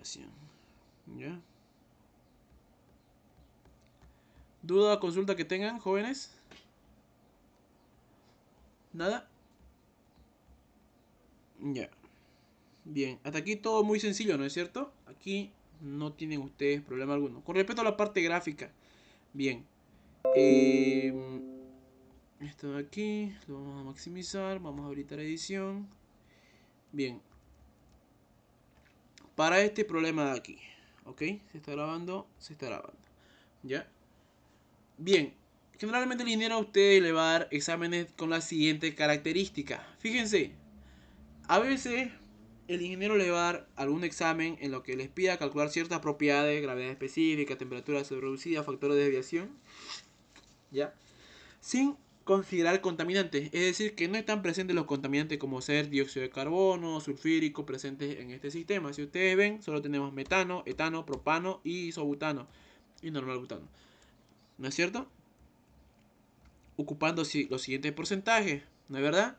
ecuación. ¿Ya? ¿Duda o consulta que tengan, jóvenes? ¿Nada? Ya. Bien, hasta aquí todo muy sencillo, ¿no es cierto? Aquí no tienen ustedes problema alguno. Con respecto a la parte gráfica, bien. Esto de aquí lo vamos a maximizar, vamos a habilitar edición. Bien. Para este problema de aquí, ¿ok? Se está grabando, se está grabando. ¿Ya? Bien. Generalmente el ingeniero a usted le va a dar exámenes con la siguiente característica. Fíjense, a veces el ingeniero le va a dar algún examen en lo que les pida calcular ciertas propiedades, gravedad específica, temperatura reducida, factores de desviación, ¿ya? Sin considerar contaminantes, es decir, que no están presentes los contaminantes como ser dióxido de carbono, sulfírico, presentes en este sistema. Si ustedes ven, solo tenemos metano, etano, propano y isobutano y normal butano. ¿No es cierto? Ocupando los siguientes porcentajes, ¿no es verdad?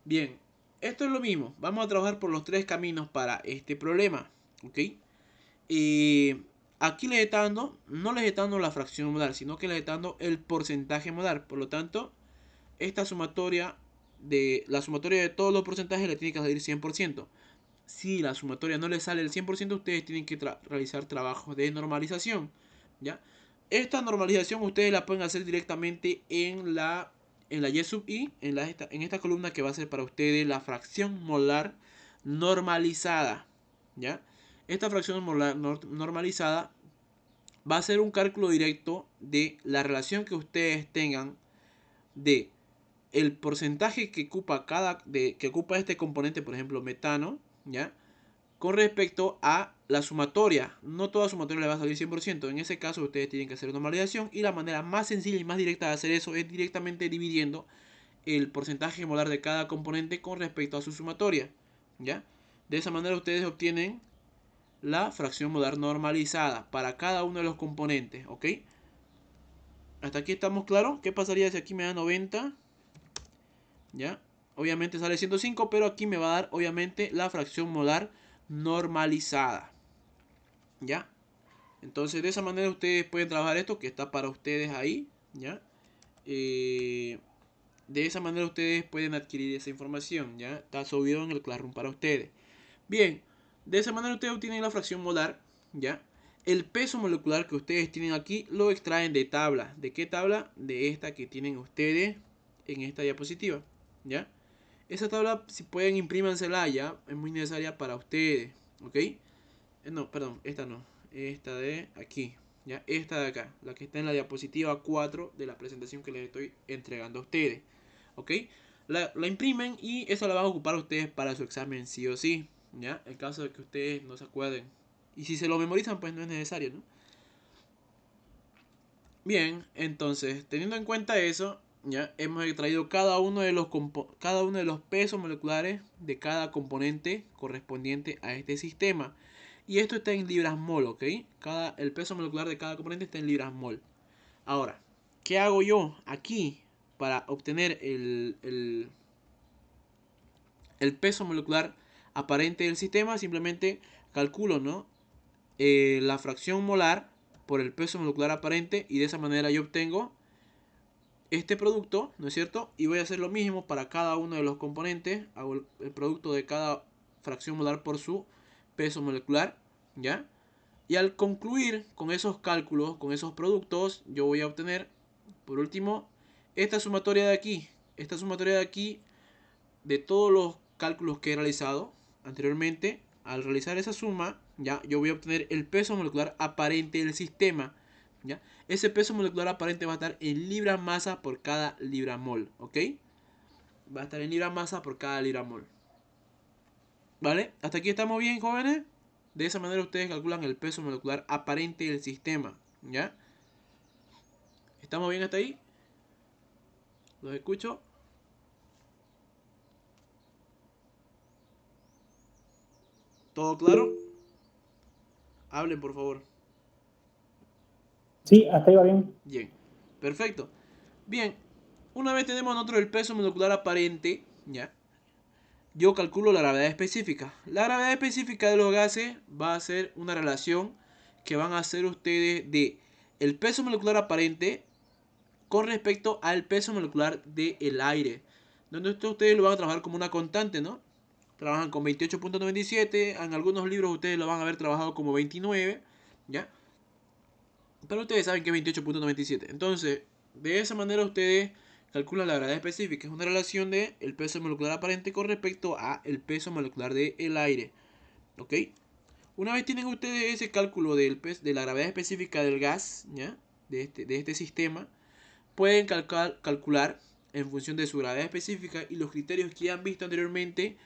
Bien, esto es lo mismo. Vamos a trabajar por los tres caminos para este problema. ¿Ok? Y aquí les está dando, no les está dando la fracción molar, sino que les está dando el porcentaje molar. Por lo tanto, esta sumatoria la sumatoria de todos los porcentajes le tiene que salir 100%. Si la sumatoria no le sale el 100%, ustedes tienen que realizar trabajos de normalización. ¿Ya? Esta normalización ustedes la pueden hacer directamente en la Y sub I, en esta columna que va a ser para ustedes la fracción molar normalizada. ¿Ya? Esta fracción molar normalizada va a ser un cálculo directo de la relación que ustedes tengan de el porcentaje que ocupa que ocupa este componente, por ejemplo, metano, ¿ya? Con respecto a la sumatoria. No toda sumatoria le va a salir 100%. En ese caso ustedes tienen que hacer normalización y la manera más sencilla y más directa de hacer eso es directamente dividiendo el porcentaje molar de cada componente con respecto a su sumatoria, ¿ya? De esa manera ustedes obtienen la fracción molar normalizada para cada uno de los componentes, ¿ok? Hasta aquí estamos claros. ¿Qué pasaría si aquí me da 90? ¿Ya? Obviamente sale 105, pero aquí me va a dar obviamente la fracción molar normalizada. ¿Ya? Entonces de esa manera ustedes pueden trabajar esto que está para ustedes ahí. ¿Ya? De esa manera ustedes pueden adquirir esa información. ¿Ya? Está subido en el Classroom para ustedes. Bien, de esa manera ustedes obtienen la fracción molar. ¿Ya? El peso molecular que ustedes tienen aquí lo extraen de tabla. ¿De qué tabla? De esta que tienen ustedes en esta diapositiva. ¿Ya? Esa tabla, si pueden, imprímansela ya. Es muy necesaria para ustedes. ¿Ok? No, perdón, esta no. Esta de aquí. ¿Ya? Esta de acá. La que está en la diapositiva 4 de la presentación que les estoy entregando a ustedes. ¿Ok? La imprimen y esa la van a ocupar ustedes para su examen sí o sí. ¿Ya? En caso de que ustedes no se acuerden. Y si se lo memorizan, pues no es necesario, ¿no? Bien, entonces, teniendo en cuenta eso, ya hemos extraído cada uno de los pesos moleculares de cada componente correspondiente a este sistema. Y esto está en libras mol, ¿ok? El peso molecular de cada componente está en libras mol. Ahora, ¿qué hago yo aquí para obtener el peso molecular aparente del sistema? Simplemente calculo, ¿no? La fracción molar por el peso molecular aparente y de esa manera yo obtengo este producto, ¿no es cierto? Y voy a hacer lo mismo para cada uno de los componentes. Hago el producto de cada fracción molar por su peso molecular, ¿ya? Y al concluir con esos cálculos, con esos productos, yo voy a obtener, por último, esta sumatoria de aquí. Esta sumatoria de aquí, de todos los cálculos que he realizado anteriormente, al realizar esa suma, ya, yo voy a obtener el peso molecular aparente del sistema. ¿Ya? Ese peso molecular aparente va a estar en libra masa por cada libra mol, ¿ok? Va a estar en libra masa por cada libra mol. ¿Vale? ¿Hasta aquí estamos bien, jóvenes? De esa manera ustedes calculan el peso molecular aparente del sistema, ¿ya? ¿Estamos bien hasta ahí? ¿Los escucho? ¿Todo claro? Hablen, por favor. Sí, hasta ahí va bien. Bien, perfecto. Bien, una vez tenemos nosotros el peso molecular aparente, ¿ya? yo calculo la gravedad específica. La gravedad específica de los gases va a ser una relación que van a hacer ustedes de el peso molecular aparente con respecto al peso molecular del aire. Donde ustedes lo van a trabajar como una constante, ¿no? Trabajan con 28.97. En algunos libros ustedes lo van a haber trabajado como 29, ¿ya? Pero ustedes saben que es 28.97. Entonces, de esa manera ustedes calculan la gravedad específica. Es una relación de el peso molecular aparente con respecto a el peso molecular del aire. ¿Ok? Una vez tienen ustedes ese cálculo de la gravedad específica del gas, ¿ya? De este sistema, pueden calcular en función de su gravedad específica y los criterios que ya han visto anteriormente,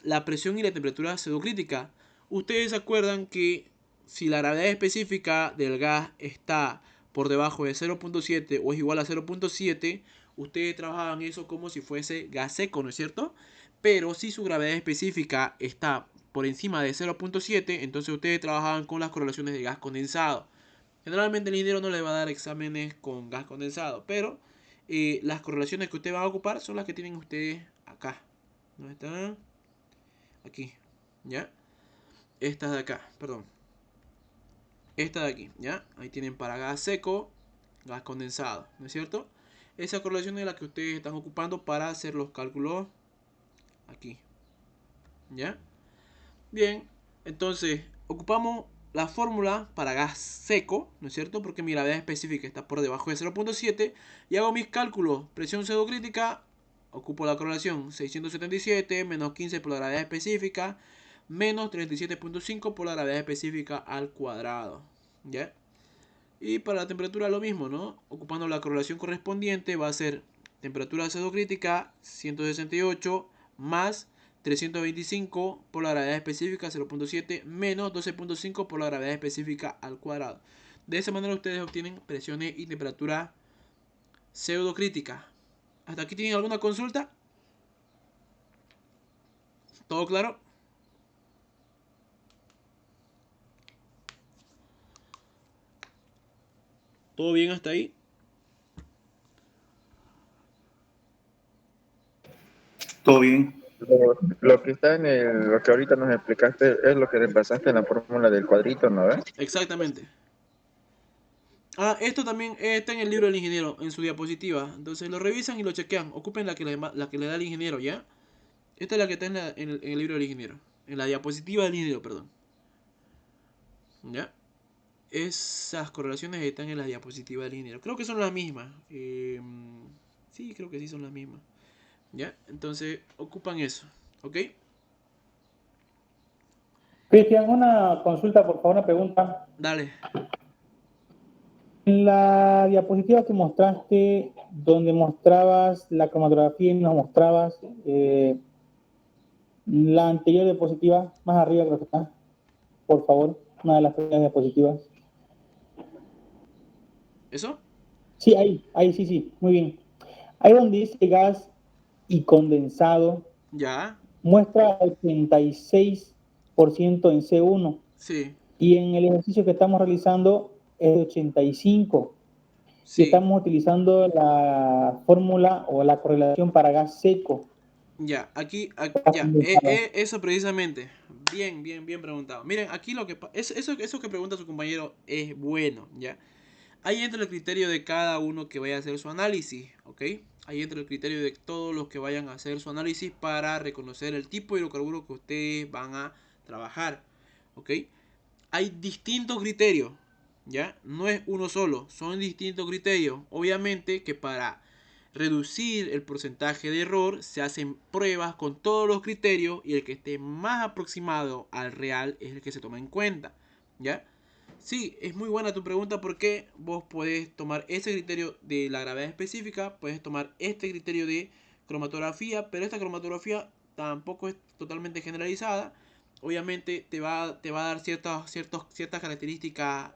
la presión y la temperatura pseudocrítica. Ustedes se acuerdan que si la gravedad específica del gas está por debajo de 0.7 o es igual a 0.7, ustedes trabajaban eso como si fuese gas seco, ¿no es cierto? Pero si su gravedad específica está por encima de 0.7, entonces ustedes trabajaban con las correlaciones de gas condensado. Generalmente el ingeniero no le va a dar exámenes con gas condensado, pero las correlaciones que usted va a ocupar son las que tienen ustedes acá. ¿Dónde están? Aquí, ¿ya? Estas de acá, perdón. Esta de aquí, ¿ya? Ahí tienen para gas seco, gas condensado, ¿no es cierto? Esa correlación es la que ustedes están ocupando para hacer los cálculos aquí, ¿ya? Bien, entonces ocupamos la fórmula para gas seco, ¿no es cierto? Porque mi gravedad específica está por debajo de 0.7 y hago mis cálculos. Presión pseudocrítica, ocupo la correlación 677 menos 15 por la gravedad específica menos 37.5 por la gravedad específica al cuadrado, ¿ya? Y para la temperatura lo mismo, ¿no? Ocupando la correlación correspondiente va a ser temperatura pseudocrítica 168 más 325 por la gravedad específica 0.7 menos 12.5 por la gravedad específica al cuadrado. De esa manera ustedes obtienen presiones y temperatura pseudocrítica. ¿Hasta aquí tienen alguna consulta? ¿Todo claro? ¿Todo bien hasta ahí? Todo bien. Lo que está lo que ahorita nos explicaste es lo que reemplazaste en la fórmula del cuadrito, ¿no ves? Exactamente. Ah, esto también está en el libro del ingeniero, en su diapositiva. Entonces lo revisan y lo chequean. Ocupen la que le da el ingeniero, ¿ya? Esta es la que está en el libro del ingeniero. En la diapositiva del ingeniero, perdón. ¿Ya? Esas correlaciones están en la diapositiva del ingeniero. Creo que son las mismas. Sí, creo que sí son las mismas. ¿Ya? Entonces ocupan eso. ¿Ok? Cristian, una consulta, por favor, una pregunta. Dale. En la diapositiva que mostraste, donde mostrabas la cromatografía y nos mostrabas la anterior diapositiva, más arriba creo que está, por favor, una de las primeras diapositivas. ¿Eso? Sí, ahí sí, sí, muy bien. Ahí donde dice gas y condensado, Ya. muestra 86% en C1 Sí. y en el ejercicio que estamos realizando es de 85%. Y Sí. estamos utilizando la fórmula o la correlación para gas seco. Ya, aquí, Gas ya, condensado. eso precisamente. Bien, bien, bien preguntado. Miren, aquí lo que eso que pregunta su compañero es bueno, ¿ya? Ahí entra el criterio de cada uno que vaya a hacer su análisis, ¿ok? Ahí entra el criterio de todos los que vayan a hacer su análisis para reconocer el tipo de hidrocarburo que ustedes van a trabajar, ¿ok? Hay distintos criterios, ¿ya? No es uno solo, son distintos criterios. Obviamente que para reducir el porcentaje de error se hacen pruebas con todos los criterios y el que esté más aproximado al real es el que se toma en cuenta, ¿ya? Sí, es muy buena tu pregunta porque vos podés tomar ese criterio de la gravedad específica, puedes tomar este criterio de cromatografía, pero esta cromatografía tampoco es totalmente generalizada. Obviamente te va a dar ciertas características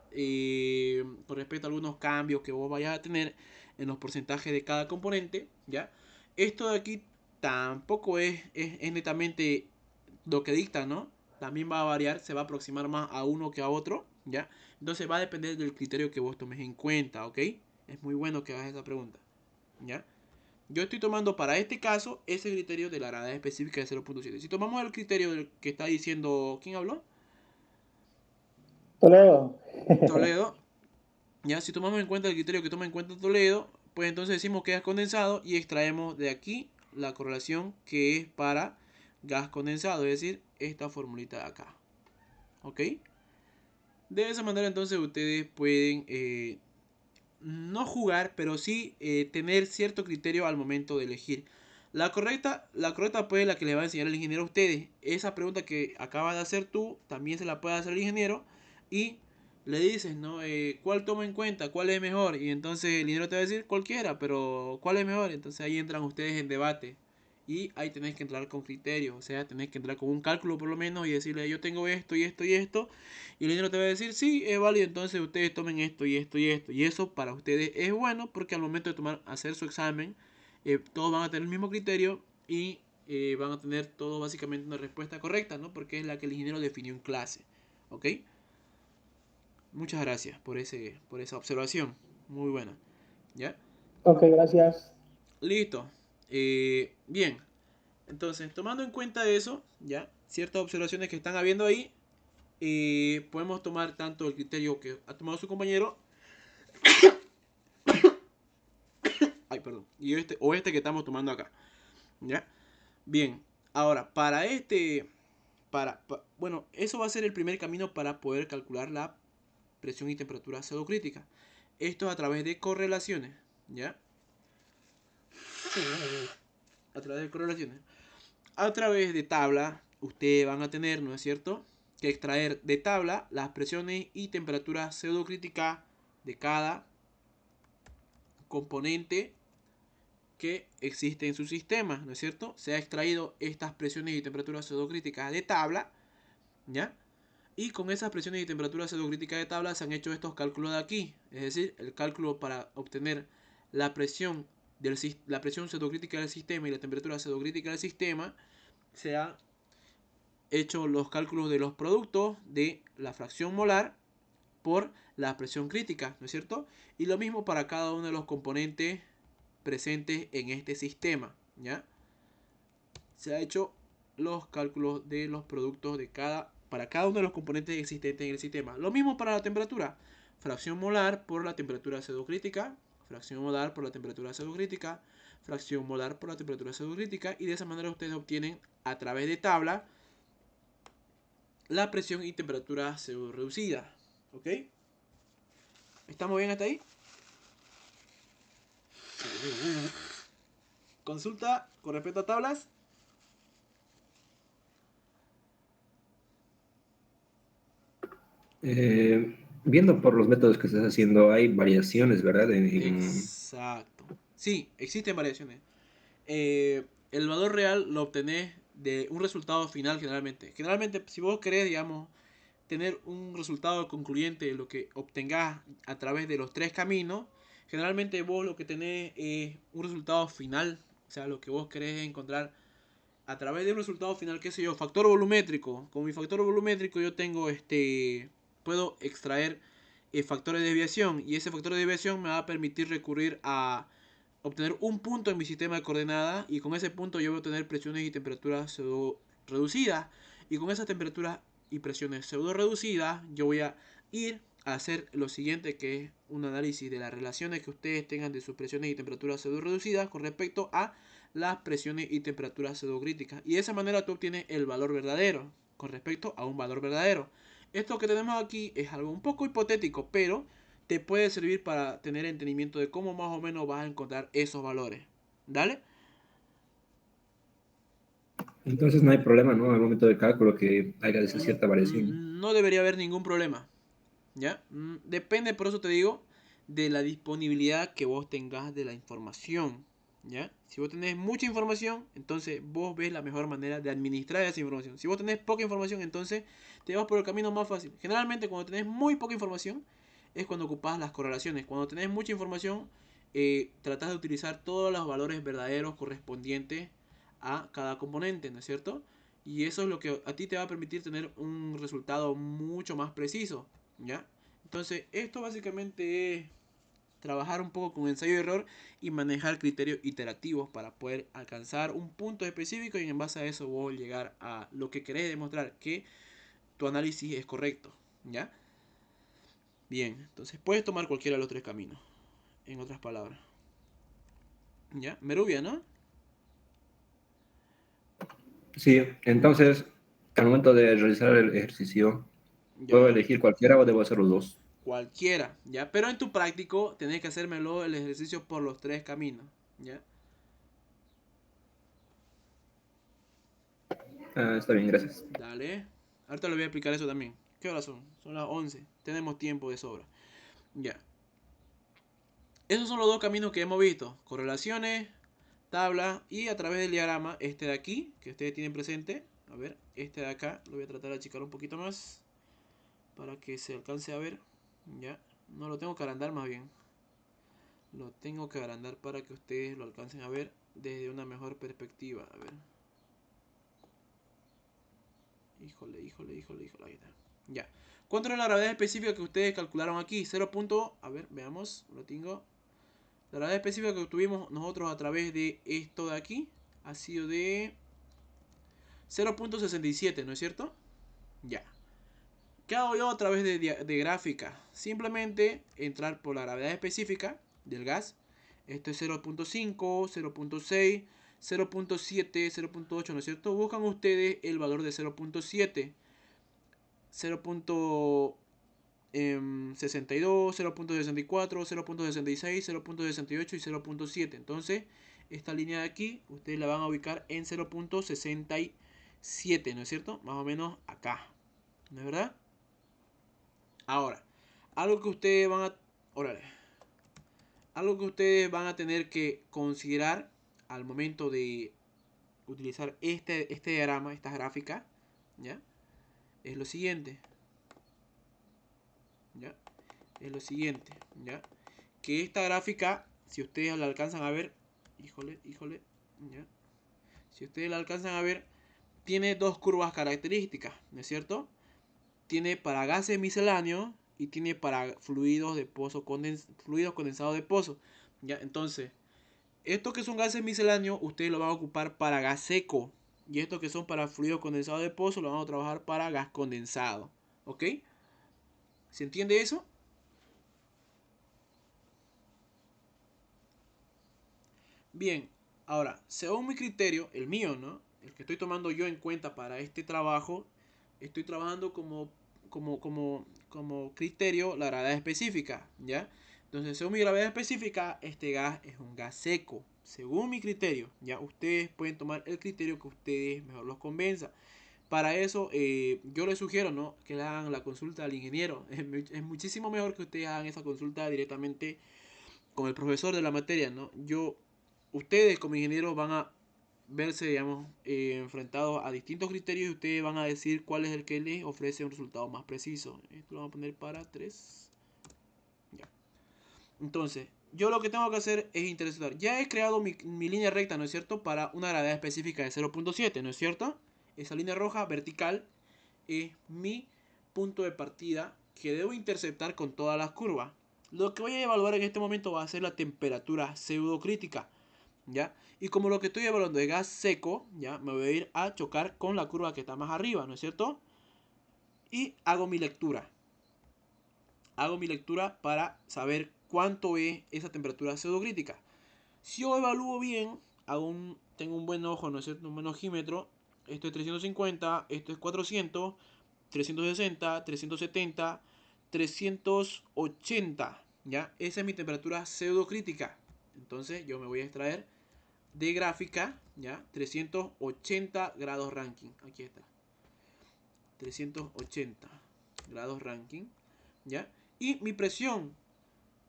con respecto a algunos cambios que vos vayas a tener en los porcentajes de cada componente, ¿ya? Esto de aquí tampoco es netamente lo que dicta, ¿no? También va a variar, se va a aproximar más a uno que a otro, ¿ya? Entonces va a depender del criterio que vos tomes en cuenta, ¿ok? Es muy bueno que hagas esa pregunta, ¿ya? Yo estoy tomando para este caso ese criterio de la gravedad específica de 0.7. Si tomamos el criterio que está diciendo, ¿quién habló? Toledo. Toledo. Ya, si tomamos en cuenta el criterio que toma en cuenta Toledo, pues entonces decimos que gas condensado y extraemos de aquí la correlación que es para gas condensado, es decir, esta formulita de acá. ¿Ok? De esa manera entonces ustedes pueden no jugar, pero sí tener cierto criterio al momento de elegir. La correcta pues la que le va a enseñar el ingeniero a ustedes. Esa pregunta que acabas de hacer tú, también se la puede hacer el ingeniero. Y le dices, ¿no? ¿Cuál toma en cuenta? ¿Cuál es mejor? Y entonces el ingeniero te va a decir cualquiera, pero ¿cuál es mejor? Entonces ahí entran ustedes en debate. Y ahí tenés que entrar con criterio. O sea, tenés que entrar con un cálculo por lo menos y decirle, yo tengo esto y esto y esto. Y el ingeniero te va a decir, sí, es válido, entonces ustedes tomen esto y esto y esto. Y eso para ustedes es bueno porque al momento de hacer su examen, todos van a tener el mismo criterio y van a tener todo básicamente una respuesta correcta, ¿no? Porque es la que el ingeniero definió en clase. ¿Ok? Muchas gracias por esa observación. Muy buena. ¿Ya? Ok, gracias. Listo. Bien. Entonces, tomando en cuenta eso, ¿ya? Ciertas observaciones que están habiendo ahí, podemos tomar tanto el criterio que ha tomado su compañero, ay, perdón, y este que estamos tomando acá, ¿ya? Bien, ahora, bueno, eso va a ser el primer camino para poder calcular la presión y temperatura pseudocrítica. Esto es a través de correlaciones, ¿ya? A través de correlaciones. A través de tabla, ustedes van a tener, ¿no es cierto?, que extraer de tabla las presiones y temperaturas pseudocríticas de cada componente que existe en su sistema, ¿no es cierto? Se ha extraído estas presiones y temperaturas pseudocríticas de tabla, ¿ya? Y con esas presiones y temperaturas pseudocríticas de tabla se han hecho estos cálculos de aquí, es decir, el cálculo para obtener la presión la presión pseudocrítica del sistema y la temperatura pseudocrítica del sistema. Se ha hecho los cálculos de los productos de la fracción molar por la presión crítica, ¿no es cierto? Y lo mismo para cada uno de los componentes presentes en este sistema, ¿ya? Se ha hecho los cálculos de los productos para cada uno de los componentes existentes en el sistema. Lo mismo para la temperatura. Fracción molar por la temperatura pseudocrítica, fracción molar por la temperatura pseudocrítica, fracción molar por la temperatura pseudocrítica, y de esa manera ustedes obtienen a través de tabla la presión y temperatura pseudo reducida. ¿Ok? ¿Estamos bien hasta ahí? Consulta con respecto a tablas. Viendo por los métodos que estás haciendo, hay variaciones, ¿verdad? Exacto. Sí, existen variaciones. El valor real lo obtenés de un resultado final generalmente. Generalmente, si vos querés, digamos, tener un resultado concluyente de lo que obtengas a través de los tres caminos, generalmente vos lo que tenés es un resultado final. O sea, lo que vos querés encontrar a través de un resultado final, qué sé yo, factor volumétrico. Con mi factor volumétrico yo tengo puedo extraer factores de desviación, y ese factor de desviación me va a permitir recurrir a obtener un punto en mi sistema de coordenadas, y con ese punto yo voy a obtener presiones y temperaturas pseudo reducidas, y con esas temperaturas y presiones pseudo reducidas yo voy a ir a hacer lo siguiente, que es un análisis de las relaciones que ustedes tengan de sus presiones y temperaturas pseudo reducidas con respecto a las presiones y temperaturas pseudocríticas, y de esa manera tú obtienes el valor verdadero con respecto a un valor verdadero. Esto que tenemos aquí es algo un poco hipotético, pero te puede servir para tener entendimiento de cómo más o menos vas a encontrar esos valores. ¿Dale? Entonces no hay problema, ¿no? Al momento del cálculo que haya esa cierta variación. No debería haber ningún problema. ¿Ya? Depende, por eso te digo, de la disponibilidad que vos tengas de la información. ¿Ya? Si vos tenés mucha información, entonces vos ves la mejor manera de administrar esa información. Si vos tenés poca información, entonces te vas por el camino más fácil. Generalmente cuando tenés muy poca información es cuando ocupás las correlaciones. Cuando tenés mucha información, tratás de utilizar todos los valores verdaderos correspondientes a cada componente, ¿no es cierto? Y eso es lo que a ti te va a permitir tener un resultado mucho más preciso, ¿ya? Entonces, esto básicamente es trabajar un poco con ensayo y error y manejar criterios iterativos para poder alcanzar un punto específico y en base a eso vos llegar a lo que querés demostrar, que tu análisis es correcto, ¿ya? Bien, entonces puedes tomar cualquiera de los tres caminos, en otras palabras. ¿Ya? Merubia, ¿no? Sí, entonces, al momento de realizar el ejercicio, ¿puedo Ya. elegir cualquiera o debo hacer los dos? Cualquiera, ¿ya? Pero en tu práctico tenés que hacérmelo el ejercicio por los tres caminos, ¿ya? Ah, está bien, gracias. Dale. Ahorita le voy a explicar eso también. ¿Qué horas son? Son las 11. Tenemos tiempo de sobra. Ya. Esos son los dos caminos que hemos visto. Correlaciones, tabla y a través del diagrama, este de aquí, que ustedes tienen presente. A ver, este de acá, lo voy a tratar de achicar un poquito más para que se alcance a ver. Ya. No lo tengo que agrandar más bien. Lo tengo que agrandar para que ustedes lo alcancen a ver desde una mejor perspectiva. A ver. Híjole. Ahí está. Ya. ¿Cuánto era la gravedad específica que ustedes calcularon aquí? 0. A ver, veamos. Lo tengo. La gravedad específica que obtuvimos nosotros a través de esto de aquí ha sido de 0.67, ¿no es cierto? Ya. ¿Qué hago yo a través de gráfica? Simplemente entrar por la gravedad específica del gas. Esto es 0.5, 0.6, 0.7, 0.8, ¿no es cierto? Buscan ustedes el valor de 0.7, 0.62, 0.64, 0.66, 0.68 y 0.7. Entonces, esta línea de aquí, ustedes la van a ubicar en 0.67, ¿no es cierto? Más o menos acá, ¿no es verdad? Ahora, algo que ustedes van a... Órale. Algo que ustedes van a tener que considerar al momento de utilizar este diagrama, esta gráfica, ¿ya? Es lo siguiente. ¿Ya? Es lo siguiente, ¿ya? Que esta gráfica, si ustedes la alcanzan a ver, híjole, ¿ya? Si ustedes la alcanzan a ver, tiene dos curvas características, ¿no es cierto? Tiene para gases misceláneos y tiene para fluidos de pozo fluidos condensados de pozo, ¿ya? Entonces, estos que son gases misceláneos, ustedes lo van a ocupar para gas seco. Y estos que son para fluidos condensados de pozo, lo van a trabajar para gas condensado. ¿Ok? ¿Se entiende eso? Bien, ahora, según mi criterio, el mío, ¿no? El que estoy tomando yo en cuenta para este trabajo, estoy trabajando como criterio la gravedad específica, ¿ya? Entonces, según mi gravedad específica, este gas es un gas seco. Según mi criterio, ya ustedes pueden tomar el criterio que ustedes mejor los convenza. Para eso, yo les sugiero, ¿no? Que le hagan la consulta al ingeniero. Es muchísimo mejor que ustedes hagan esa consulta directamente con el profesor de la materia, ¿no? Ustedes como ingenieros van a verse, digamos, enfrentados a distintos criterios y ustedes van a decir cuál es el que les ofrece un resultado más preciso. Esto lo vamos a poner para 3. Ya. Entonces, yo lo que tengo que hacer es interpretar. Ya he creado mi línea recta, ¿no es cierto? Para una gravedad específica de 0.7, ¿no es cierto? Esa línea roja vertical es mi punto de partida que debo interceptar con todas las curvas. Lo que voy a evaluar en este momento va a ser la temperatura pseudocrítica, ¿ya? Y como lo que estoy evaluando es gas seco, ¿ya? Me voy a ir a chocar con la curva que está más arriba, ¿no es cierto? Y hago mi lectura. Hago mi lectura para saber cuánto es esa temperatura pseudocrítica. Si yo evalúo bien, tengo un buen ojo, ¿no es cierto? Un buen ojímetro. Esto es 350, esto es 400, 360, 370, 380, ¿ya? Esa es mi temperatura pseudocrítica. Entonces yo me voy a extraer de gráfica, ¿ya? 380 grados Rankine. Aquí está. 380 grados Rankine, ¿ya? Y mi presión,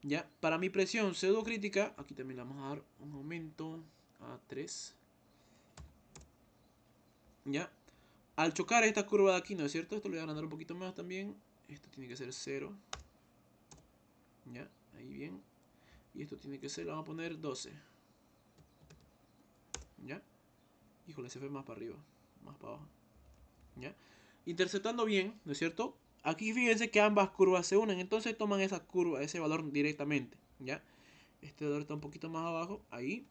¿ya? Para mi presión pseudocrítica, aquí también le vamos a dar un aumento a 3, ¿ya? Al chocar esta curva de aquí, ¿no es cierto? Esto lo voy a agrandar un poquito más también. Esto tiene que ser 0, ¿ya? Ahí bien. Y esto tiene que ser, le vamos a poner 12, ¿ya? Híjole, se fue más para arriba, más para abajo, ¿ya? Interceptando bien, ¿no es cierto? Aquí fíjense que ambas curvas se unen, entonces toman esa curva, ese valor directamente, ¿ya? Este valor está un poquito más abajo, ahí.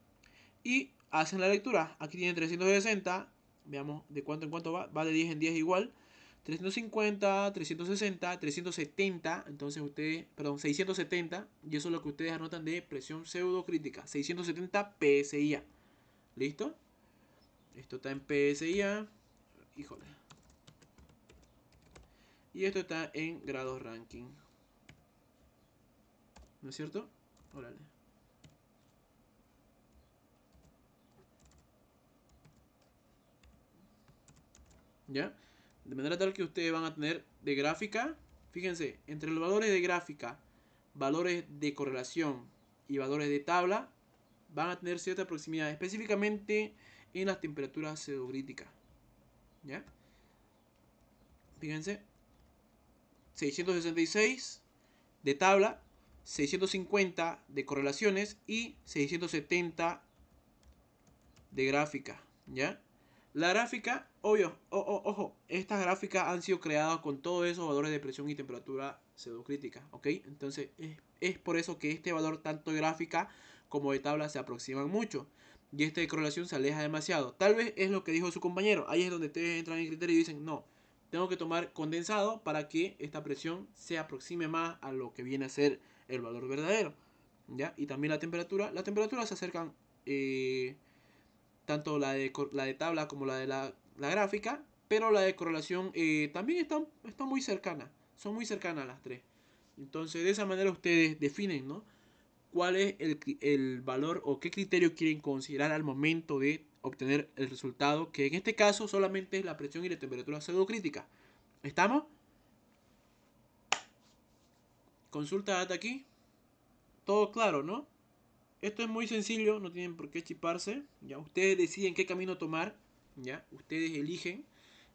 Y hacen la lectura. Aquí tienen 360. Veamos de cuánto en cuánto va. Va de 10 en 10 igual. 350, 360, 370. Entonces ustedes, perdón, 670. Y eso es lo que ustedes anotan de presión pseudocrítica. 670 PSI. ¿Listo? Esto está en PSI. Híjole. Y esto está en grados ranking. ¿No es cierto? Órale. ¿Ya? De manera tal que ustedes van a tener de gráfica, fíjense, entre los valores de gráfica, valores de correlación y valores de tabla, van a tener cierta proximidad, específicamente en las temperaturas pseudocríticas. ¿Ya? Fíjense, 666 de tabla, 650 de correlaciones y 670 de gráfica. ¿Ya? La gráfica, obvio, ojo, estas gráficas han sido creadas con todos esos valores de presión y temperatura pseudocrítica, ¿ok? Entonces es por eso que este valor tanto de gráfica como de tabla se aproximan mucho. Y este de correlación se aleja demasiado. Tal vez es lo que dijo su compañero. Ahí es donde ustedes entran en criterio y dicen, no, tengo que tomar condensado para que esta presión se aproxime más a lo que viene a ser el valor verdadero. ¿Ya? Y también la temperatura. Las temperaturas se acercan... tanto la de tabla como la de la gráfica, pero la de correlación también está muy cercana, son muy cercanas las tres. Entonces de esa manera ustedes definen, ¿no? Cuál es el valor o qué criterio quieren considerar al momento de obtener el resultado, que en este caso solamente es la presión y la temperatura pseudocrítica. ¿Estamos? Consulta hasta aquí. Todo claro, ¿no? Esto es muy sencillo, no tienen por qué chiparse. Ya ustedes deciden qué camino tomar, ya ustedes eligen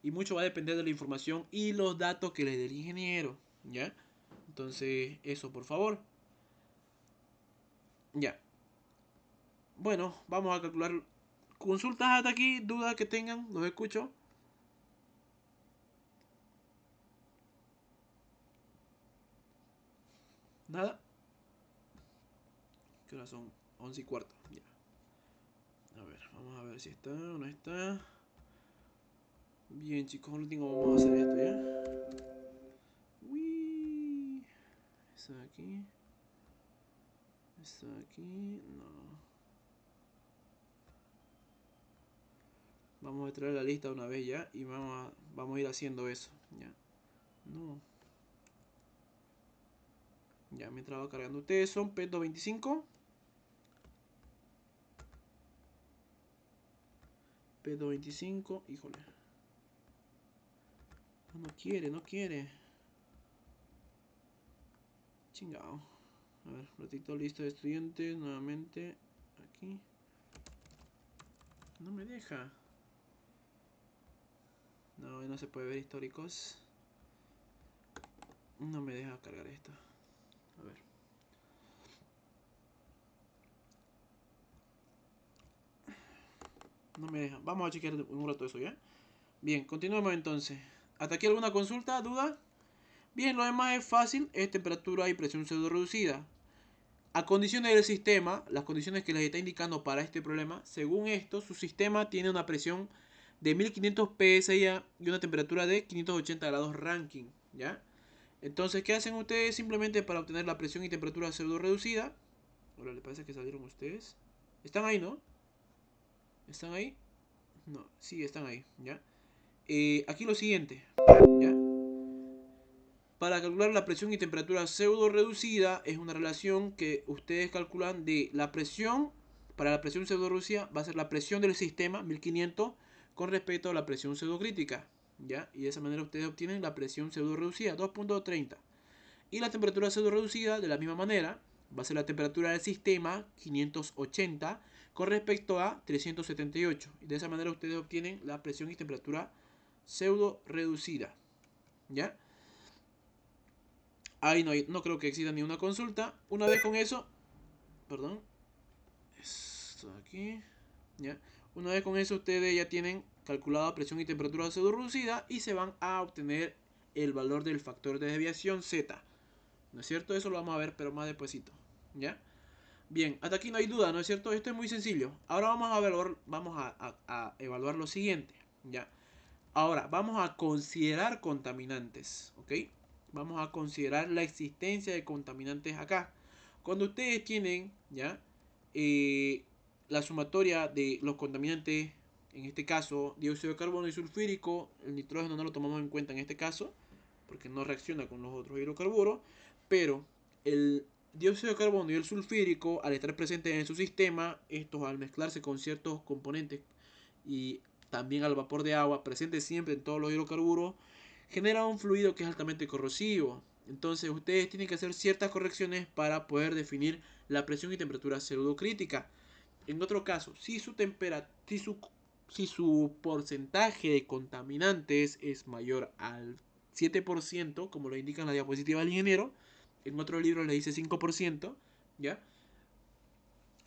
y mucho va a depender de la información y los datos que les dé el ingeniero, ya. Entonces eso, por favor. Ya. Bueno, vamos a calcular. Consultas hasta aquí, dudas que tengan, los escucho. Nada. ¿Qué hora son? 11:15. Ya. A ver, vamos a ver si está o no está. Bien, chicos, último vamos a hacer esto, ¿ya? Uy. Eso de aquí. Eso de aquí. No. Vamos a traer la lista una vez ya. Y vamos a ir haciendo eso. Ya. No. Ya, mientras va cargando. Ustedes son P225. P225. Híjole. No quiere, no quiere. Chingado. A ver, ratito lista de estudiantes. Nuevamente. Aquí. No me deja. No, no se puede ver históricos. No me deja cargar esto. A ver. No me deja. Vamos a chequear un rato eso, ¿ya? Bien, continuemos entonces. ¿Hasta aquí alguna consulta, duda? Bien, lo demás es fácil. Es temperatura y presión pseudo reducida. A condiciones del sistema, las condiciones que les está indicando para este problema, según esto, su sistema tiene una presión de 1500 psi y una temperatura de 580 grados Rankine, ¿ya? Entonces, ¿qué hacen ustedes? Simplemente para obtener la presión y temperatura pseudo reducida. Ahora, ¿le parece que salieron ustedes? ¿Están ahí, no? ¿Están ahí? No, sí, están ahí, ¿ya? Aquí lo siguiente, ¿ya? Para calcular la presión y temperatura pseudo reducida es una relación que ustedes calculan de la presión. Para la presión pseudo reducida va a ser la presión del sistema 1500 con respecto a la presión pseudo crítica, ¿ya? Y de esa manera ustedes obtienen la presión pseudo reducida 2.30. Y la temperatura pseudo reducida de la misma manera va a ser la temperatura del sistema 580 con respecto a 378. Y de esa manera ustedes obtienen la presión y temperatura pseudo reducida, ¿ya? Ahí no creo que exista ni una consulta. Una vez con eso, perdón, esto aquí, ¿ya? Una vez con eso ustedes ya tienen calculada presión y temperatura pseudo reducida y se van a obtener el valor del factor de desviación Z. ¿No es cierto? Eso lo vamos a ver pero más despuesito, ¿ya? Bien, hasta aquí no hay duda, ¿no es cierto? Esto es muy sencillo. Ahora vamos a evaluar lo siguiente, ¿ya? Ahora, vamos a considerar contaminantes, ¿ok? Vamos a considerar la existencia de contaminantes acá. Cuando ustedes tienen, ¿ya? La sumatoria de los contaminantes, en este caso, dióxido de carbono y sulfúrico, el nitrógeno no lo tomamos en cuenta en este caso, porque no reacciona con los otros hidrocarburos, pero el dióxido de carbono y el sulfúrico, al estar presentes en su sistema, estos al mezclarse con ciertos componentes y también al vapor de agua, presente siempre en todos los hidrocarburos, genera un fluido que es altamente corrosivo. Entonces ustedes tienen que hacer ciertas correcciones para poder definir la presión y temperatura pseudocrítica. En otro caso, si su porcentaje de contaminantes es mayor al 7%, como lo indica en la diapositiva del ingeniero, en otro libro le dice 5%, ¿ya?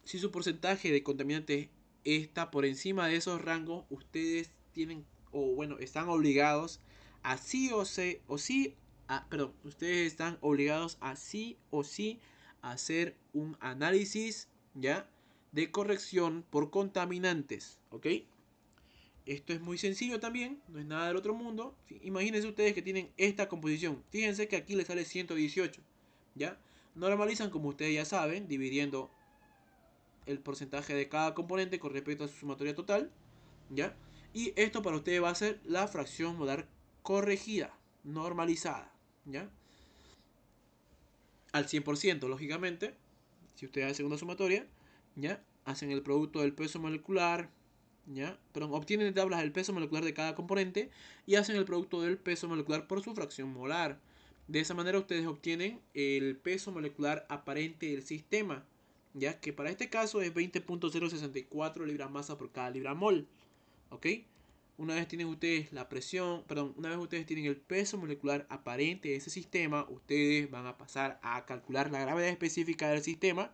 Si su porcentaje de contaminantes está por encima de esos rangos, ustedes tienen, o bueno, están obligados a ustedes están obligados a sí o sí hacer un análisis, ¿ya? De corrección por contaminantes, ¿ok? Esto es muy sencillo también, no es nada del otro mundo. Imagínense ustedes que tienen esta composición. Fíjense que aquí les sale 118, ¿ya? Normalizan, como ustedes ya saben, dividiendo el porcentaje de cada componente con respecto a su sumatoria total, ¿ya? Y esto para ustedes va a ser la fracción molar corregida, normalizada, ¿ya? Al 100%, lógicamente, si ustedes hacen una sumatoria, ¿ya? Hacen el producto del peso molecular, ¿ya? Pero obtienen de tablas el peso molecular de cada componente y hacen el producto del peso molecular por su fracción molar. De esa manera ustedes obtienen el peso molecular aparente del sistema, ya que para este caso es 20.064 libras masa por cada libra mol, ¿ok? Una vez tienen ustedes la presión, una vez ustedes tienen el peso molecular aparente de ese sistema, ustedes van a pasar a calcular la gravedad específica del sistema,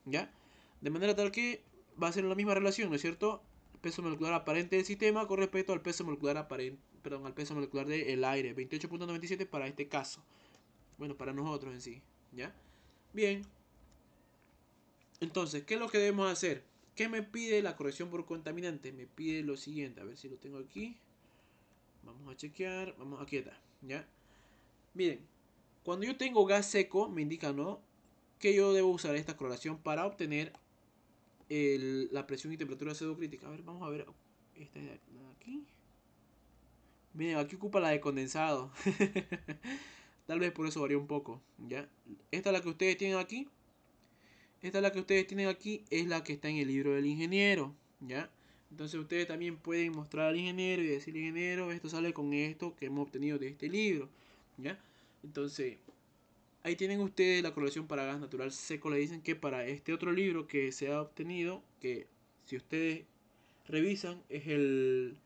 ¿ya? De manera tal que va a ser la misma relación, ¿no es cierto? El peso molecular aparente del sistema con respecto al peso molecular al peso molecular del aire, 28.97 para este caso. Bueno, para nosotros en sí, ¿ya? Bien. Entonces, ¿qué es lo que debemos hacer? ¿Qué me pide la corrección por contaminante? Me pide lo siguiente, a ver si lo tengo aquí. Vamos a chequear, aquí está, ¿ya? Miren, cuando yo tengo gas seco, me indica, ¿no?, que yo debo usar esta correlación para obtener la presión y temperatura pseudocrítica. A ver, vamos a ver, esta es de aquí. Miren, aquí ocupa la de condensado. Tal vez por eso varía un poco, ¿ya? Esta es la que ustedes tienen aquí. Esta es la que ustedes tienen aquí, es la que está en el libro del ingeniero, ¿ya? Entonces ustedes también pueden mostrar al ingeniero y decirle, ingeniero, esto sale con esto que hemos obtenido de este libro, ¿ya? Entonces, ahí tienen ustedes la correlación para gas natural seco. Le dicen que para este otro libro que se ha obtenido, que si ustedes revisan, es el...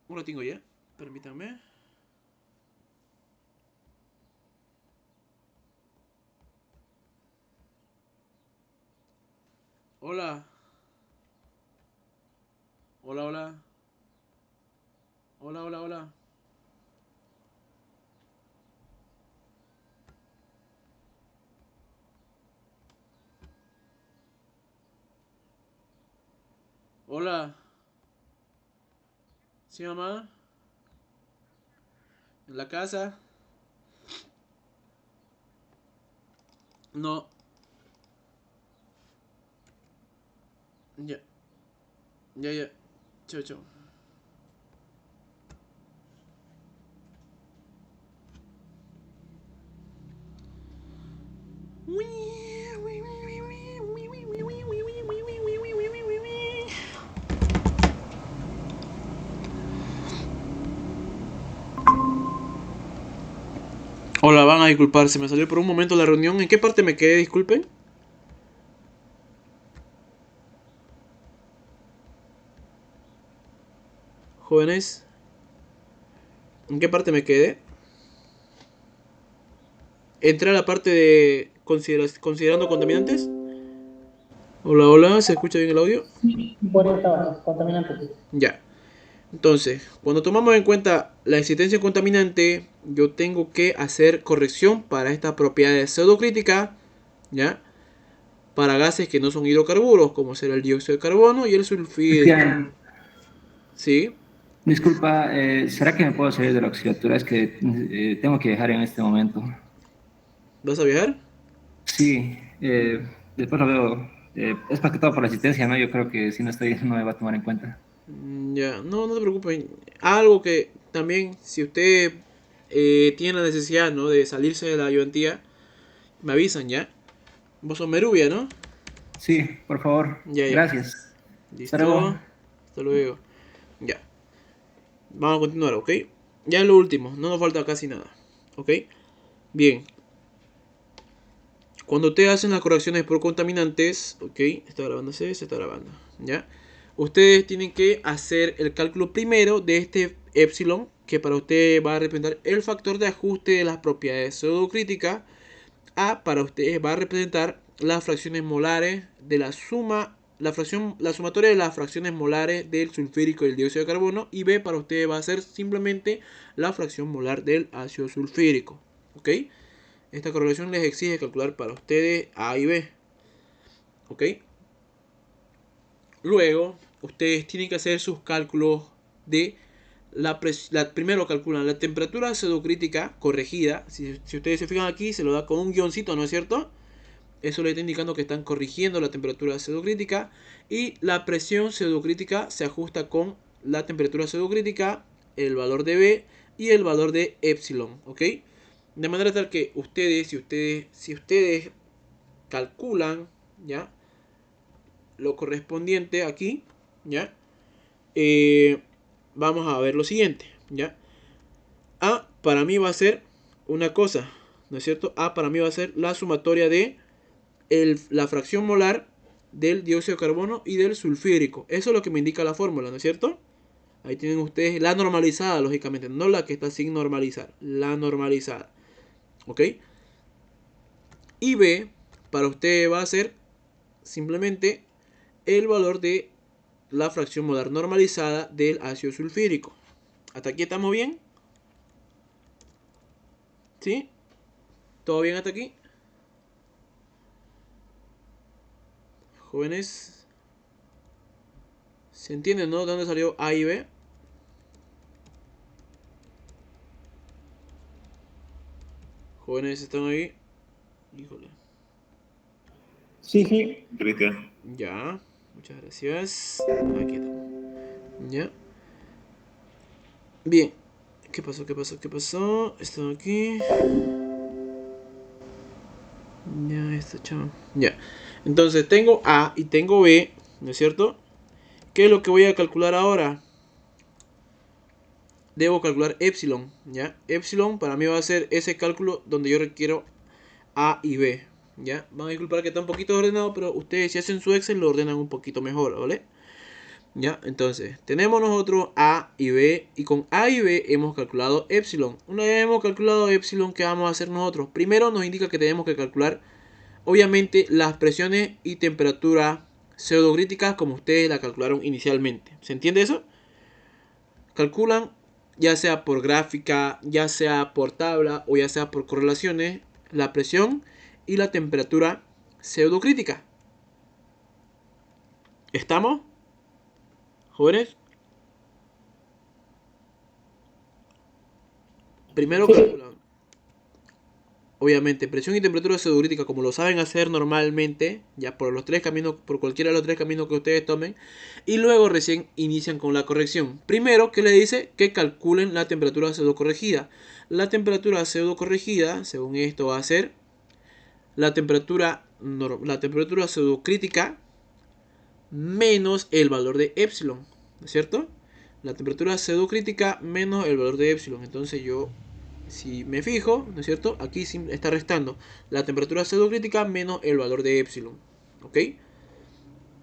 ¿Cómo lo tengo ya? Permítanme. Hola. Hola, hola. Hola, hola, hola. Hola. ¿Sí, mamá? ¿En la casa? No. Ya. Ya, ya. Chao, chao. Hola, van a disculpar, se me salió por un momento la reunión. ¿En qué parte me quedé? Disculpen. Jóvenes, ¿en qué parte me quedé? Entré a la parte de considerando contaminantes. Hola, hola, ¿se escucha bien el audio? Por ahí estaba, contaminante. Ya. Entonces, cuando tomamos en cuenta la existencia de contaminante, yo tengo que hacer corrección para esta propiedad pseudocrítica, ¿ya? Para gases que no son hidrocarburos, como será el dióxido de carbono y el sulfídrico. Cristian, ¿Sí? disculpa, ¿será que me puedo salir de la auxiliatura? Es que tengo que viajar en este momento. ¿Vas a viajar? Sí, después lo veo. Es más que todo por la asistencia, ¿no? Yo creo que si no estoy, no me va a tomar en cuenta. Ya, no, no te preocupes. Algo que también, si usted tiene la necesidad, ¿no? De salirse de la ayudantía, me avisan, ¿ya? Vos sos Merubia, ¿no? Sí, por favor. Ya, ya. Gracias. Hasta luego. Listo. Hasta luego. Ya. Vamos a continuar, ¿ok? Ya es lo último. No nos falta casi nada. ¿Ok? Bien. Cuando ustedes hacen las correcciones por contaminantes, ¿ok? Está grabando, se está grabando. ¿Ya? Ustedes tienen que hacer el cálculo primero de este epsilon, que para usted va a representar el factor de ajuste de las propiedades pseudocríticas. A para ustedes va a representar las fracciones molares de la suma, la sumatoria de las fracciones molares del sulfúrico y el dióxido de carbono. Y B para ustedes va a ser simplemente la fracción molar del ácido sulfúrico. ¿Ok? Esta correlación les exige calcular para ustedes A y B. ¿Ok? Luego, ustedes tienen que hacer sus cálculos de primero calculan la temperatura pseudocrítica corregida. Si ustedes se fijan aquí, se lo da con un guioncito, ¿no es cierto? Eso le está indicando que están corrigiendo la temperatura pseudocrítica. Y la presión pseudocrítica se ajusta con la temperatura pseudocrítica, el valor de B y el valor de epsilon. ¿Ok? De manera tal que si ustedes calculan, ¿ya? Lo correspondiente aquí, ¿ya? Vamos a ver lo siguiente, ¿ya? A para mí va a ser una cosa, ¿no es cierto? A para mí va a ser la sumatoria de la fracción molar del dióxido de carbono y del sulfúrico. Eso es lo que me indica la fórmula, ¿no es cierto? Ahí tienen ustedes la normalizada, lógicamente, no la que está sin normalizar, la normalizada. ¿Ok? Y B para usted va a ser simplemente el valor de la fracción molar normalizada del ácido sulfúrico. ¿Hasta aquí estamos bien? ¿Sí? ¿Todo bien hasta aquí? Jóvenes, ¿se entiende, no? ¿De dónde salió A y B? Jóvenes, ¿están ahí? Híjole. Sí, sí. Cristian. Ya, muchas gracias. Aquí está. Ya. Bien. ¿Qué pasó? ¿Qué pasó? ¿Qué pasó? Están aquí. Ya, está chavo. Ya. Entonces tengo A y tengo B, ¿no es cierto? ¿Qué es lo que voy a calcular ahora? Debo calcular epsilon, ¿ya? Epsilon para mí va a ser ese cálculo donde yo requiero A y B, ¿ya? Van a disculpar que está un poquito ordenado, pero ustedes si hacen su Excel lo ordenan un poquito mejor, ¿vale? ¿Ya? Entonces, tenemos nosotros A y B, y con A y B hemos calculado epsilon. Una vez hemos calculado epsilon, ¿qué vamos a hacer nosotros? Primero nos indica que tenemos que calcular, obviamente, las presiones y temperaturas pseudocríticas como ustedes la calcularon inicialmente. ¿Se entiende eso? Calculan, ya sea por gráfica, ya sea por tabla o ya sea por correlaciones, la presión y la temperatura pseudocrítica. ¿Estamos? Jóvenes. Primero Sí. calculan, obviamente, presión y temperatura pseudocrítica como lo saben hacer normalmente, ya por los tres caminos, por cualquiera de los tres caminos que ustedes tomen, y luego recién inician con la corrección. Primero, ¿qué le dice? Que calculen la temperatura pseudocorregida. La temperatura pseudocorregida, según esto, va a ser la temperatura pseudocrítica menos el valor de epsilon, ¿no es cierto? La temperatura pseudocrítica menos el valor de epsilon. Entonces yo, si me fijo, ¿no es cierto? Aquí está restando la temperatura pseudocrítica menos el valor de epsilon. ¿Ok?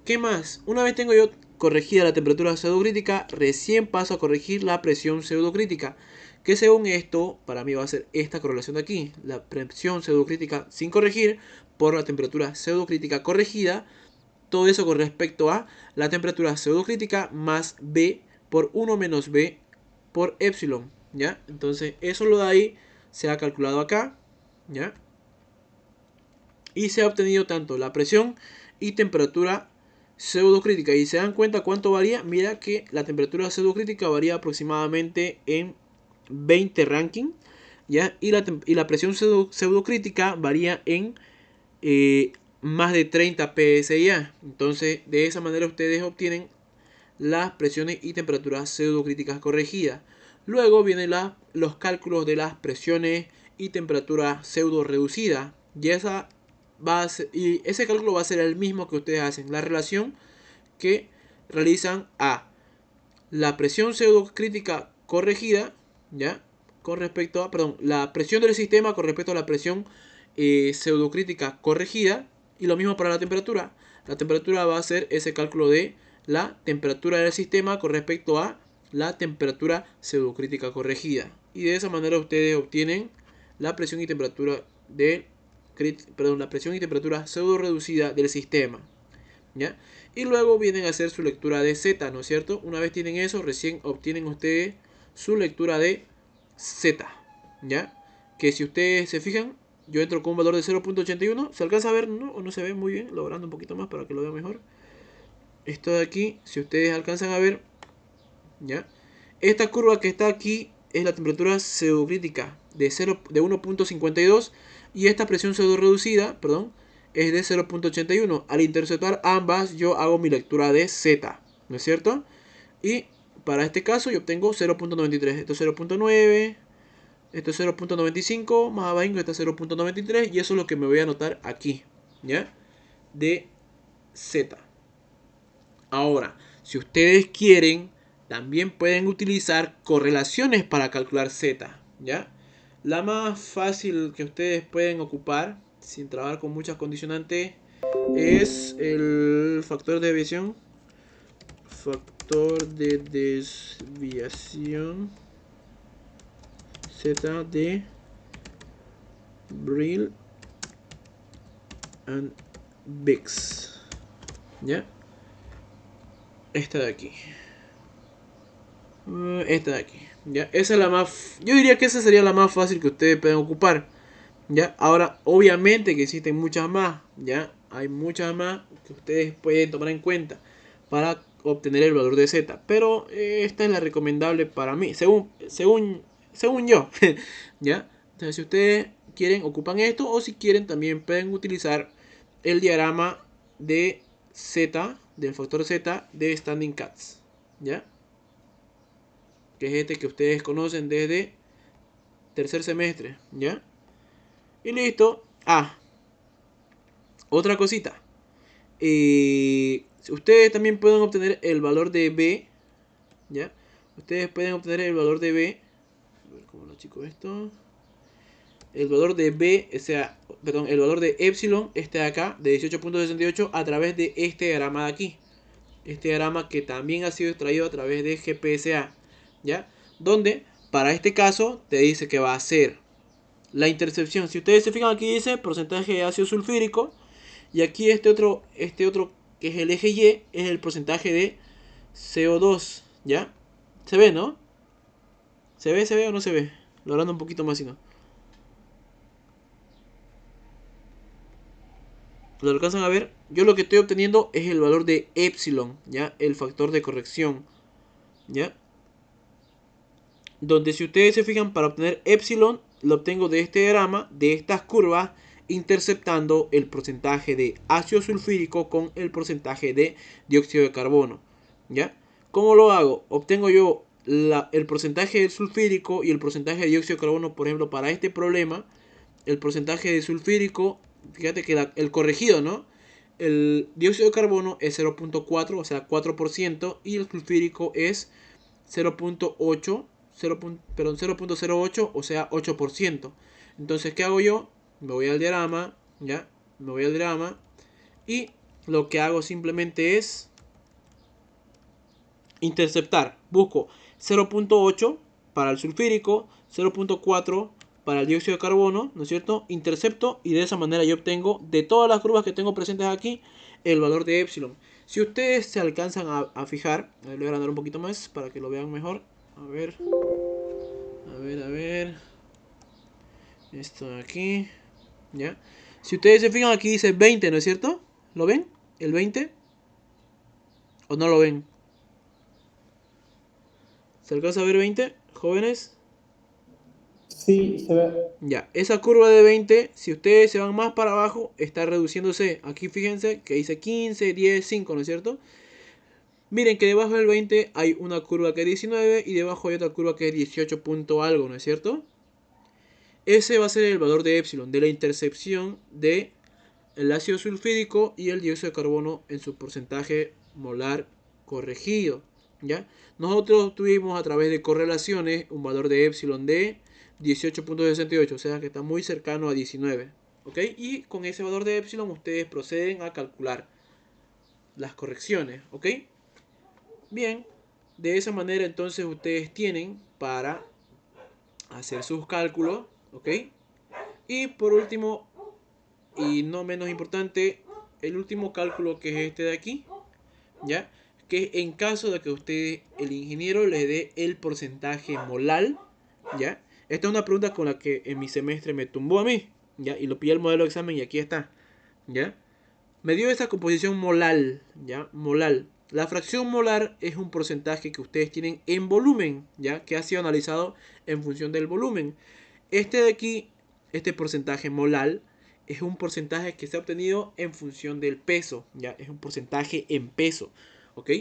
¿Qué más? Una vez tengo yo corregida la temperatura pseudocrítica, recién paso a corregir la presión pseudocrítica. Que según esto, para mí va a ser esta correlación de aquí. La presión pseudocrítica sin corregir por la temperatura pseudocrítica corregida. Todo eso con respecto a la temperatura pseudocrítica más B por 1 menos B por epsilon, ¿ya? Entonces eso lo de ahí se ha calculado acá, ¿ya? y se ha obtenido tanto la presión y temperatura pseudocrítica. Y se dan cuenta cuánto varía. Mira que la temperatura pseudocrítica varía aproximadamente en 20 ranking, ¿ya? Y la presión pseudocrítica varía en más de 30 PSI. Entonces, de esa manera ustedes obtienen las presiones y temperaturas pseudocríticas corregidas. Luego vienen los cálculos de las presiones y temperatura pseudo reducida. Y ese cálculo va a ser el mismo que ustedes hacen. La relación que realizan a la presión pseudocrítica corregida, ¿ya? Con respecto a, perdón, la presión del sistema con respecto a la presión pseudocrítica corregida. Y lo mismo para la temperatura. La temperatura va a ser ese cálculo de la temperatura del sistema con respecto a la temperatura pseudocrítica corregida. Y de esa manera ustedes obtienen la presión y temperatura la presión y temperatura pseudo reducida del sistema, ¿ya? Y luego vienen a hacer su lectura de Z, ¿no es cierto? Una vez tienen eso, recién obtienen ustedes su lectura de Z, ¿ya? Que si ustedes se fijan, yo entro con un valor de 0.81. ¿Se alcanza a ver, no? ¿O no se ve muy bien? Logrando un poquito más para que lo vean mejor. Esto de aquí, si ustedes alcanzan a ver, ¿ya? Esta curva que está aquí es la temperatura pseudocrítica de 1.52 y esta presión pseudo reducida, perdón, es de 0.81. Al interceptar ambas, yo hago mi lectura de Z, ¿no es cierto? Y para este caso yo obtengo 0.93. Esto es 0.9, esto es 0.95, más abajo está 0.93 y eso es lo que me voy a anotar aquí, ¿ya? De Z. Ahora, si ustedes quieren, también pueden utilizar correlaciones para calcular Z, ¿ya? La más fácil que ustedes pueden ocupar, sin trabajar con muchas condicionantes, es el factor de desviación. Factor de desviación Z de Brill and Bix, ¿ya? Esta de aquí. Esta de aquí, ¿ya? Esa es la más... Yo diría que esa sería la más fácil que ustedes pueden ocupar, ¿ya? Ahora, obviamente que existen muchas más, ¿ya? Hay muchas más que ustedes pueden tomar en cuenta para obtener el valor de Z. Pero esta es la recomendable para mí, según yo, ¿ya? Entonces, si ustedes quieren, ocupan esto. O si quieren, también pueden utilizar el diagrama de Z, del factor Z de Standing Cats, ¿ya? Que es este que ustedes conocen desde tercer semestre, ¿ya? Y listo. Otra cosita. Ustedes también pueden obtener el valor de B, ¿ya? Ustedes pueden obtener el valor de B. A ver cómo lo chico esto. El valor de B, o sea, perdón, el valor de epsilon, este de acá, de 18.68, a través de este diagrama de aquí. Este diagrama que también ha sido extraído a través de GPSA, ¿ya? Donde, para este caso, te dice que va a ser la intercepción. Si ustedes se fijan, aquí dice porcentaje de ácido sulfúrico. Y aquí este otro que es el eje Y, es el porcentaje de CO2, ¿ya? ¿Se ve, no? ¿Se ve o no se ve? Logrando un poquito más, si no. ¿Lo alcanzan a ver? Yo lo que estoy obteniendo es el valor de epsilon, ¿ya? El factor de corrección, ¿ya? Donde si ustedes se fijan, para obtener epsilon, lo obtengo de este diagrama, de estas curvas, interceptando el porcentaje de ácido sulfúrico con el porcentaje de dióxido de carbono, ¿ya? ¿Cómo lo hago? Obtengo yo el porcentaje de sulfúrico y el porcentaje de dióxido de carbono. Por ejemplo, para este problema, el porcentaje de sulfúrico, fíjate que el corregido, ¿no? El dióxido de carbono es 0.4, o sea, 4%, y el sulfúrico es 0.08, 0.08, o sea, 8%. Entonces, ¿qué hago yo? Me voy al diagrama, ¿ya? Me voy al diagrama y lo que hago simplemente es interceptar. Busco 0.8 para el sulfúrico, 0.4 para el dióxido de carbono, ¿no es cierto? Intercepto y de esa manera yo obtengo de todas las curvas que tengo presentes aquí el valor de epsilon. Si ustedes se alcanzan a fijar, le voy a agrandar un poquito más para que lo vean mejor. A ver. Esto de aquí, ¿ya? Si ustedes se fijan, aquí dice 20, ¿no es cierto? ¿Lo ven? ¿El 20? ¿O no lo ven? ¿Se alcanza a ver 20, jóvenes? Sí, se ve. Ya, esa curva de 20, si ustedes se van más para abajo, está reduciéndose. Aquí fíjense que dice 15, 10, 5, ¿no es cierto? Miren que debajo del 20 hay una curva que es 19 y debajo hay otra curva que es 18 punto algo, ¿no es cierto? Ese va a ser el valor de epsilon, de la intercepción de el ácido sulfídico y el dióxido de carbono en su porcentaje molar corregido, ¿ya? Nosotros tuvimos a través de correlaciones un valor de epsilon de 18.68, o sea que está muy cercano a 19, ¿ok? Y con ese valor de epsilon ustedes proceden a calcular las correcciones, ¿ok? Bien, de esa manera entonces ustedes tienen para hacer sus cálculos, ¿ok? Y por último, y no menos importante, el último cálculo que es este de aquí, ¿ya? Que en caso de que usted, el ingeniero, le dé el porcentaje molar, ¿ya? Esta es una pregunta con la que en mi semestre me tumbó a mí, ¿ya? Y lo pillé el modelo de examen y aquí está, ¿ya? Me dio esta composición molar, ¿ya? Molar. La fracción molar es un porcentaje que ustedes tienen en volumen, ¿ya? Que ha sido analizado en función del volumen. Este de aquí, este porcentaje molar, es un porcentaje que se ha obtenido en función del peso, ¿ya? Es un porcentaje en peso, ¿ok?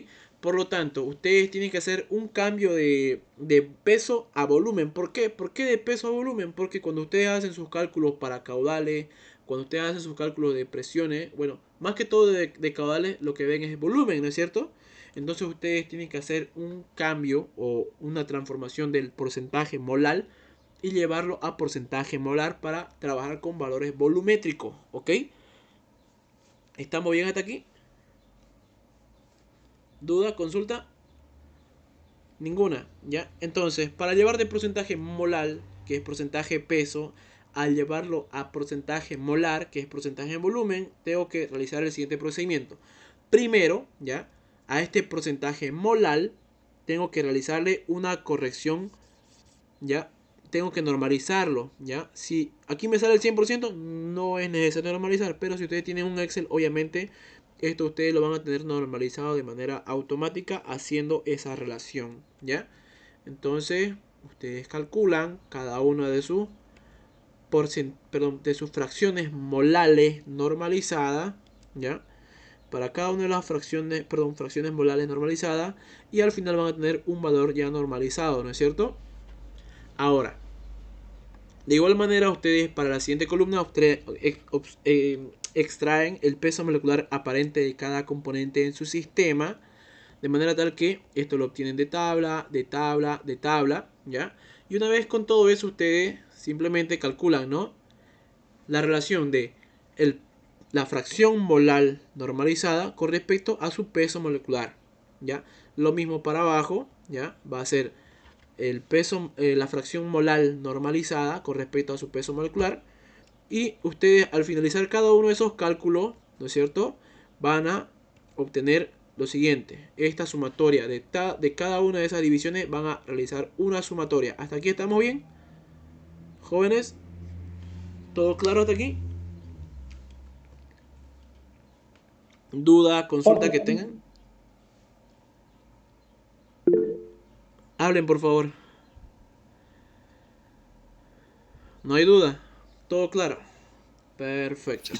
Por lo tanto, ustedes tienen que hacer un cambio de peso a volumen. ¿Por qué? ¿Por qué de peso a volumen? Porque cuando ustedes hacen sus cálculos para caudales, cuando ustedes hacen sus cálculos de presiones, bueno, más que todo de caudales, lo que ven es volumen, ¿no es cierto? Entonces ustedes tienen que hacer un cambio o una transformación del porcentaje molar y llevarlo a porcentaje molar para trabajar con valores volumétricos, ¿ok? ¿Estamos bien hasta aquí? ¿Duda? ¿Consulta? Ninguna, ¿ya? Entonces, para llevar de porcentaje molar, que es porcentaje peso, al llevarlo a porcentaje molar, que es porcentaje en volumen, tengo que realizar el siguiente procedimiento. Primero, ¿ya? A este porcentaje molar, tengo que realizarle una corrección, ¿ya? Tengo que normalizarlo, ¿ya? Si aquí me sale el 100%, no es necesario normalizar, pero si ustedes tienen un Excel, obviamente esto ustedes lo van a tener normalizado de manera automática haciendo esa relación, ¿ya? Entonces, ustedes calculan cada una de sus de sus fracciones molares normalizadas, ¿ya? Para cada una de las fracciones molares normalizadas y al final van a tener un valor ya normalizado, ¿no es cierto? Ahora, de igual manera, ustedes para la siguiente columna extraen el peso molecular aparente de cada componente en su sistema, de manera tal que esto lo obtienen de tabla, de tabla, de tabla, ¿ya? Y una vez con todo eso, ustedes simplemente calculan, ¿no? La relación de la fracción molar normalizada con respecto a su peso molecular, ¿ya? Lo mismo para abajo, ¿ya? Va a ser el peso, la fracción molar normalizada con respecto a su peso molecular. Y ustedes al finalizar cada uno de esos cálculos, ¿no es cierto? Van a obtener lo siguiente. Esta sumatoria de cada una de esas divisiones van a realizar una sumatoria. ¿Hasta aquí estamos bien? Jóvenes, ¿todo claro hasta aquí? ¿Duda, consulta que tengan? Hablen, por favor. ¿No hay duda? ¿Todo claro? Perfecto.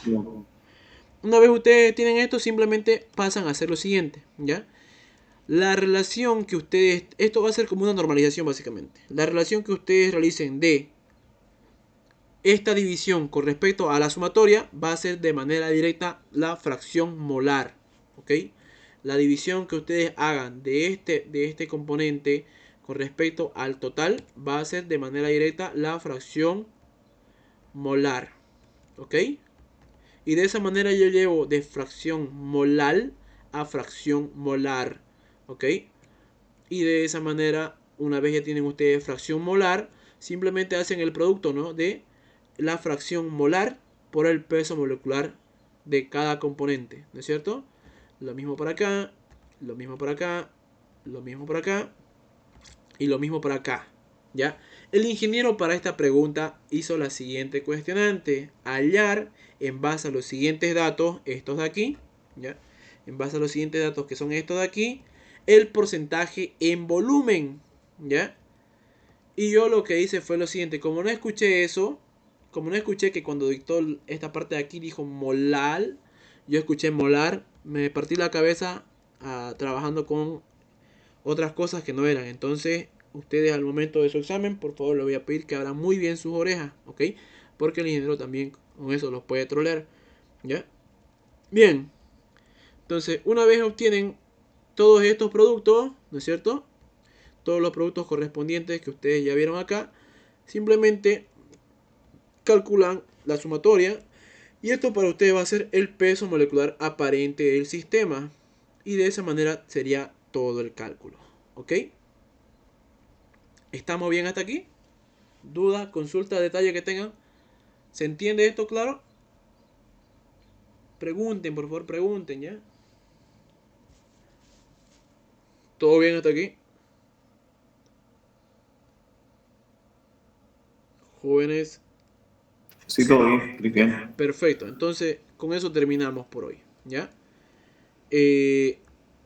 Una vez ustedes tienen esto, simplemente pasan a hacer lo siguiente, ¿ya? La relación que ustedes... Esto va a ser como una normalización, básicamente. La relación que ustedes realicen de esta división con respecto a la sumatoria va a ser de manera directa la fracción molar, ¿ok? La división que ustedes hagan de este componente con respecto al total va a ser de manera directa la fracción molar, ¿ok? Y de esa manera yo llevo de fracción molar a fracción molar, ¿ok? Y de esa manera, una vez ya tienen ustedes fracción molar, simplemente hacen el producto, ¿no? De la fracción molar por el peso molecular de cada componente, ¿no es cierto? Lo mismo para acá, lo mismo para acá, lo mismo para acá y lo mismo para acá, ¿ya? El ingeniero para esta pregunta hizo la siguiente cuestionante: hallar en base a los siguientes datos, estos de aquí, ¿ya? En base a los siguientes datos que son estos de aquí, el porcentaje en volumen, ¿ya? Y yo lo que hice fue lo siguiente: como no escuché eso, como no escuché que cuando dictó esta parte de aquí dijo molar, yo escuché molar, me partí la cabeza trabajando con otras cosas que no eran. Entonces, ustedes al momento de su examen, por favor, les voy a pedir que abran muy bien sus orejas, ¿ok? Porque el ingeniero también con eso los puede trolear, ¿ya? Bien. Entonces, una vez obtienen todos estos productos, ¿no es cierto? Todos los productos correspondientes que ustedes ya vieron acá, simplemente calculan la sumatoria. Y esto para ustedes va a ser el peso molecular aparente del sistema. Y de esa manera sería todo el cálculo. ¿Ok? ¿Estamos bien hasta aquí? ¿Duda, consulta, detalle que tengan? ¿Se entiende esto claro? Pregunten, por favor, pregunten, ¿ya? ¿Todo bien hasta aquí? Jóvenes. Sí, todo bien, Cristian. Perfecto, entonces con eso terminamos por hoy, ¿ya?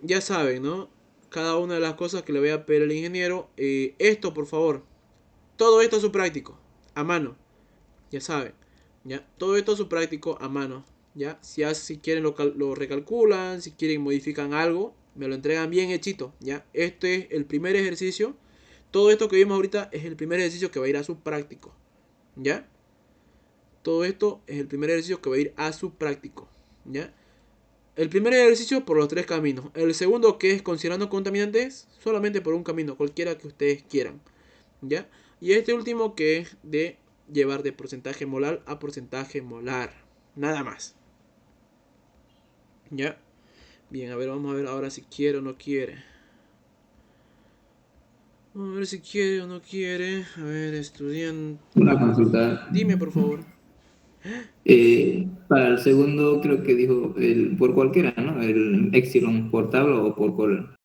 Ya saben, ¿no? Cada una de las cosas que le voy a pedir al ingeniero. Esto, por favor. Todo esto es su práctico. A mano. Ya saben. ¿Ya? Todo esto es su práctico a mano. ¿Ya? Si quieren lo recalculan. Si quieren modifican algo. Me lo entregan bien hechito. ¿Ya? Este es el primer ejercicio. Todo esto que vimos ahorita es el primer ejercicio que va a ir a su práctico. ¿Ya? Todo esto es el primer ejercicio que va a ir a su práctico. ¿Ya? El primer ejercicio por los 3 caminos. El segundo, que es considerando contaminantes, solamente por un camino, cualquiera que ustedes quieran. ¿Ya? Y este último, que es de llevar de porcentaje molar a porcentaje molar. Nada más. ¿Ya? Bien, a ver, vamos a ver ahora si quiere o no quiere. Vamos a ver si quiere o no quiere. A ver, estudiante. Una consulta. Dime, por favor. Para el segundo creo que dijo por cualquiera, ¿no? El Epsilon por tabla o por